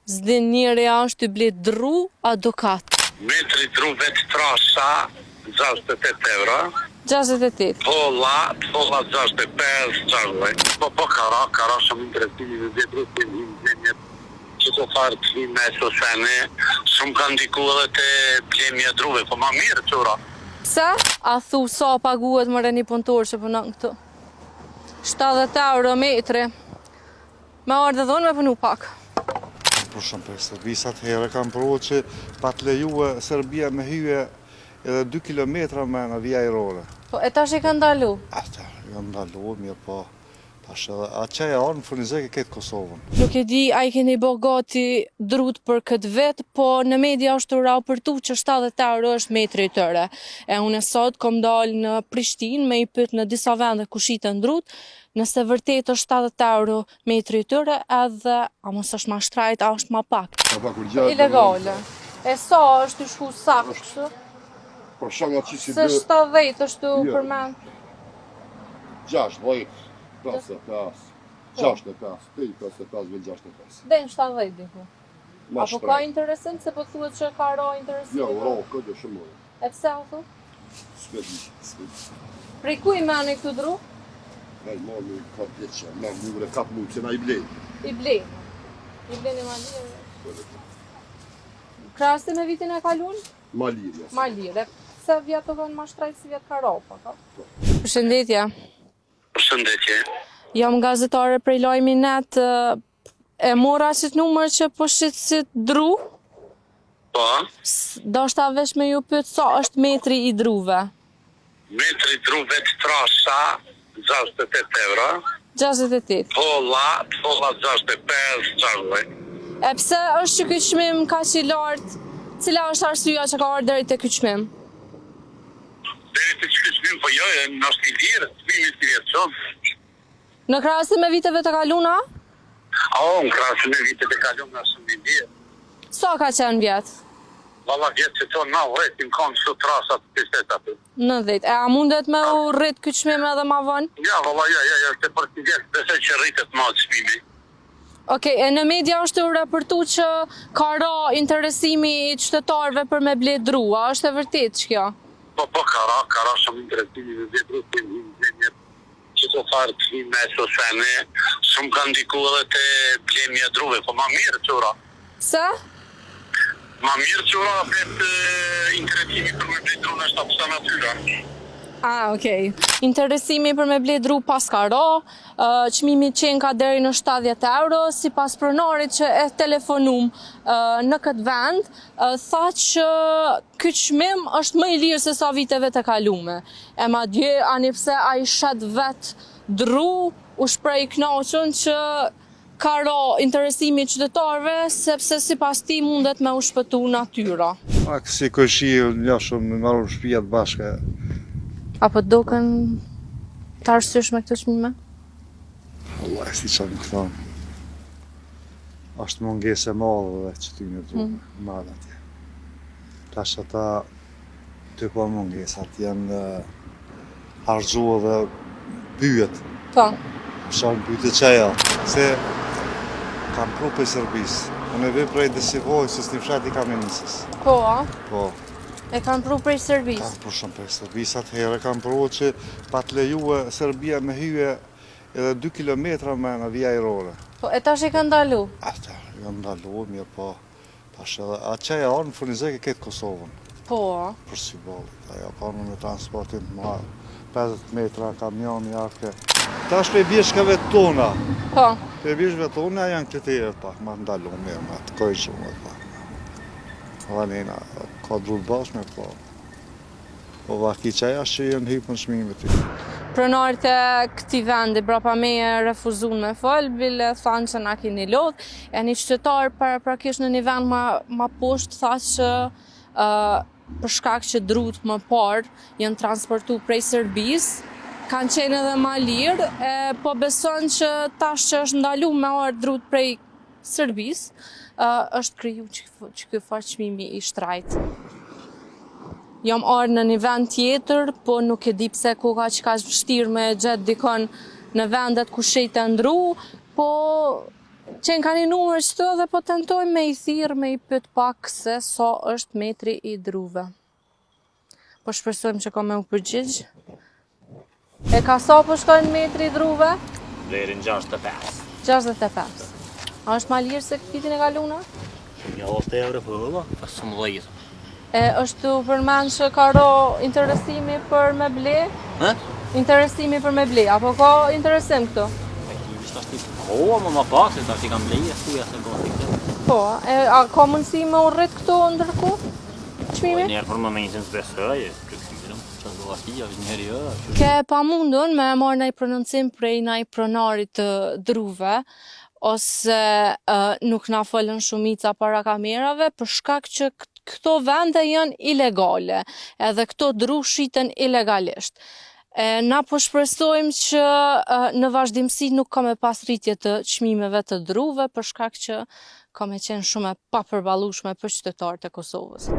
Zdin njëri është i ble dru a dukat? Metri dru vetë trasha, 68 euro. 68. Polla 65, 60. Po kara shumë interesimi në dhe dru të një që të farë të një me sosene, shumë ka ndiku edhe të plemja druve, po ma mirë qura. Pse? A thu sa paguhet më reni punëtor që punon këtu? 70 euro metri. Me ardhe dhonë me punu pak. Për shumë për servisat herë kam provu që pa të lejuë Serbia me hyje edhe 2 kilometra me në vija aerore. Po e tash i ka ndalu? Ata, i ka ndalu, mirë po. Tash edhe aqeja orë në furnizek e ketë Kosovën. Nuk e di a i keni bo gati drut për këtë vetë, po në media është të raportu që 70 euro është metri i tëre. E unë sot kom dalë në Prishtinë me i pyet në disa vende ku shiten drut, nëse vërtet është 70 euro metri i tëre, edhe a mos është ma shtrajt, a është ma pak. Ilegale. E sa është i shku sakë kështu? Për shumë që si Se 70 është të përmend. 6, vaj, 55, 65, 55, 65. Den 70 diku. Ma Apo ka interesim se po thuhet që ka ra interesim? Jo, ro, këtë shumë. E pse o thu? S'vedi. Prej ku i meni këtu dru? Ai mami ka pjeqe, ma mure kap mu, se na i blej. I bleni. I bleni ma lirë. Krasti me vitin e kalun? Ma lirë, Ma lirë. Se vjetë të vënë ma shtrajt si vjetë ka ropa, ka? Përshëndetje. Përshëndetje. Jam gazetare prej lajmi net. E mora qëtë numër që po shqitë si dru? Po, Do shta vesh me ju pyet sa është metri i druve? metri dru vetë trasha, 68 euro. 68. Polla 65, 60. E pse është që ky çmim ka që i lartë? Cila është arsyeja që ka ardhur deri te ky çmim? Deri të që këshmim, po jo, nështë i lirë, çmimi si vjetë shumë. Në krahasim me viteve të kaluna? Në krahasim me vitet e kalum në shumë i lirë. Sa ka qenë vjet? Valla vjetë që tonë na rritin kanë shumë trasat të piset aty. 90. E a mundet me u rrit ky çmim edhe ma vonë? Ja, valla, ja, se për të vjetë, besoj që rritet ma çmimi. Okej, e në media është u raportu që ka ra interesimi i qytetarëve për me ble dru, a është e vërtet që kjo? Po, kara shumë interesimi në dhe dru të një që të farë të një me sosene, shumë ka ndiku edhe të plemja druve, po ma mirë qura. Se? Ma mirë qura vetë interesimi për me ble dru në shtapësa natyra. Okej. Interesimi për me ble dru pas ka ra, çmimi qenë ka deri në 70 euro, si pas pronarit që e telefonum në këtë vend, tha që ky çmim është më i lirë se sa viteve të kalume. E madje ani pse ai shet vet dru, u shpreh i kënaqur që ka ra interesimi i qytetarëve, sepse sipas tij mundet me u shpëtu natyra. Si këshi, ja shumë në marrë shpijat bashka. Apo doken të arsyesh me këtë çmime? Allah, si që më këthonë. Ashtë mungesë e madhe dhe që ty në drume, madhe atje. Tash ata ty po mungesat janë harxhu dhe pyet. Po. Shanë pyet qeja, se kam pru për Serbisë. Unë e vej prej Desivojës, një fshat i Kamenisis. Po, a? Po. E kanë pru prej Serbisë? Kam pru shumë për servisat herë kam provu që pa të lejuë Serbia me hyje edhe 2 kilometra me në vija aerore. Po, e tash i ka ndalu? Ata, i ka ndalu, mirë po. Tash edhe aqeja orë në furnizek e ketë Kosovën. Po, a? Për si bolit, ajo ka në me transportin të marë. 50 metra kamioni arke. Tash pe bjeshkave tona. Po. Pe bjeshkave tona janë kriterët pak, ma ndalu mirë, ma të kojgjume pak. Valina, ka drut bashkë me po. Po vaki qaja që jenë hypë në shmime ty. Pronarit e këti vendi brapa me e refuzun me fol, bile thanë që na kini lodh, e një qytetar prakisht në një vend ma poshtë tha që për shkak që drut më parë janë transportu prej Serbisë, kanë qenë edhe ma lirë, po beson që tash që është ndalu me orë drut prej Serbisë, është kriju që ky far çmimi i shtrajt. Jam ardhur në një vend tjetër, po nuk e di pse koka që ka vështirë me gjetë dikon në vendet ku shite ndru, po Qenë ka një numër qëto dhe po tentojmë me i thirë me i pyet pak se sa është metri i druve. Po shpresojmë që ka me u përgjigj. E ka sa po shkojnë metri i druve? Deri në 65. 65. A është ma lirë se vitin e kaluna? Ja 8 euro për hëva, 15. E është u përmend që ka ro interesimi për me ble? Hë? Interesimi për me ble, apo ka interesim këtu? Po, më pak se tash i kam leje, thuja se gati këtë. Po, a ka mundësi me u rrit këtu ndërkohë? Çmimi? Njerë për më menjën të besoj, përkësirëm, që do atia, është njëri Ke pa mundun me marrë nëj prononcim prej nëj pronarit të druve, ose nuk na folën shumica para kamerave, për shkak që këto vende janë ilegale, edhe këto dru shiten ilegalisht. Na po shpresojmë që në vazhdimsi nuk ka me pas rritje të çmimeve të druve, për shkak që ka me qenë shumë e papërballueshme për qytetarët e Kosovës.